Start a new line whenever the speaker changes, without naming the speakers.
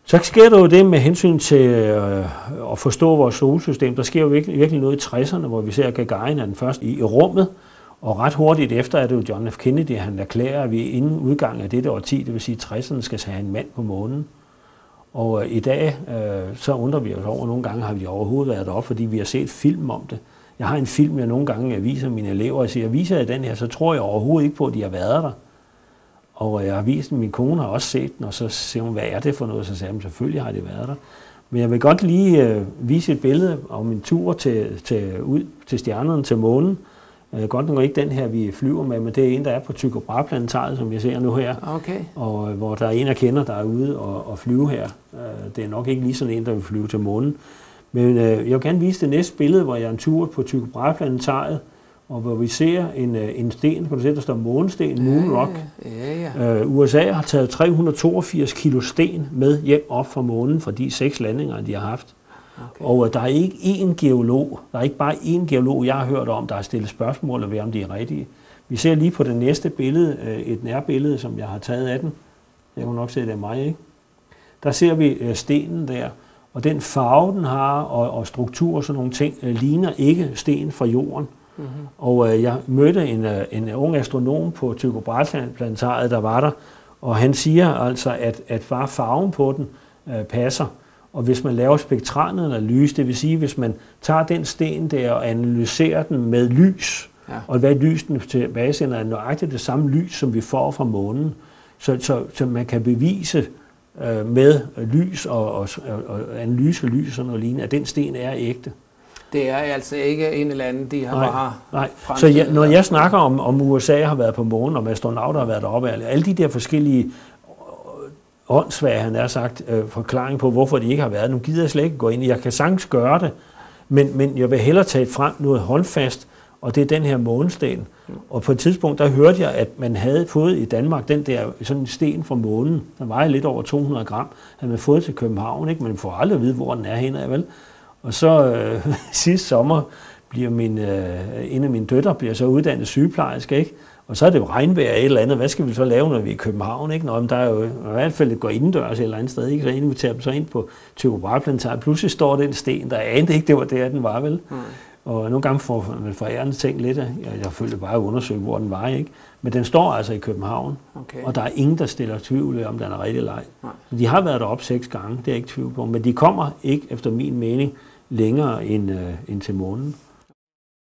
Så sker der jo det med hensyn til at forstå vores solsystem. Der sker jo virkelig noget i 60'erne, hvor vi ser, at Gagarin er den første i rummet. Og ret hurtigt efter er det jo John F. Kennedy, han erklærer, at vi inden udgangen af dette årti, det vil sige 60'erne, skal have en mand på månen. Og i dag, så undrer vi os over, nogle gange har vi overhovedet været deroppe, fordi vi har set film om det. Jeg har en film, jeg nogle gange viser mine elever og siger, viser jeg den her, så tror jeg overhovedet ikke på, at de har været der. Og jeg har vist den, min kone har også set den, og så siger hun, hvad er det for noget? Så sagde hun, selvfølgelig har de været der. Men jeg vil godt lige vise et billede om min tur ud til stjernerne, til månen. Godt nok ikke den her, vi flyver med, men det er en, der er på Tycho Brahe-planetariet, som jeg ser nu her.
Okay.
Og hvor der er en, jeg kender, der er ude og flyve her. Det er nok ikke lige sådan en, der vil flyve til månen. Men jeg vil gerne vise det næste billede, hvor jeg er en tur på Tycho Brahe-planetariet, og hvor vi ser en sten, kan du se, der står månesten, Moon Rock.
Ja.
USA har taget 382 kilo sten med hjem op fra månen, fra de 6 landinger, de har haft. Okay. Og der er ikke én geolog, der er ikke bare én geolog, jeg har hørt om, der har stillet spørgsmål og ved, om de er rigtige. Vi ser lige på det næste billede, et nærbillede, som jeg har taget af den. Jeg kan nok se, det er mig, ikke? Der ser vi stenen der, og den farve, den har, og struktur og sådan nogle ting, ligner ikke sten fra jorden. Mm-hmm. Og jeg mødte en ung astronom på Tycho Brahe-planetariet, der var der, og han siger altså, at bare farven på den passer. Og hvis man laver spektralanalyse, det vil sige, hvis man tager den sten der og analyserer den med lys, og hvad lysen tilbage sender, er nøjagtigt det samme lys, som vi får fra månen, så man kan bevise med lys og analyse lys og sådan noget lignende, at den sten er ægte.
Det er altså ikke en eller anden, de har
Nej. Så når jeg snakker om USA har været på månen, og astronauter har været deroppe, alle de der forskellige åndssvage, han har sagt, forklaring på, hvorfor de ikke har været. Nu gider jeg slet ikke gå ind i. Jeg kan sagtens gøre det, men jeg vil hellere tage frem noget håndfast, og det er den her månesten. Og på et tidspunkt, der hørte jeg, at man havde fået i Danmark den der sådan en sten fra månen, der vejer lidt over 200 gram, havde man fået til København, ikke? Man får aldrig at vide, hvor den er henne af, vel? Og så sidste sommer bliver en af mine døtre bliver så uddannet sygeplejerske, ikke? Og så er det jo regnvejr et eller andet. Hvad skal vi så lave, når vi er i København? Ikke? Nå, men der er jo i hvert fald et går indendørs et eller andet sted. Ikke? Så inviterer dem så ind på Tycho Brahe-planetariet. Pludselig står den sten, der anede ikke, det var der, den var, vel? Mm. Og nogle gange får man forærende ting lidt. Jeg følte bare at undersøge, hvor den var, ikke? Men den står altså i København. Okay. Og der er ingen, der stiller tvivl om den er rigtig eller ej. De har været deroppe 6 gange, det er ikke tvivl på. Men de kommer ikke, efter min mening, længere end til månen.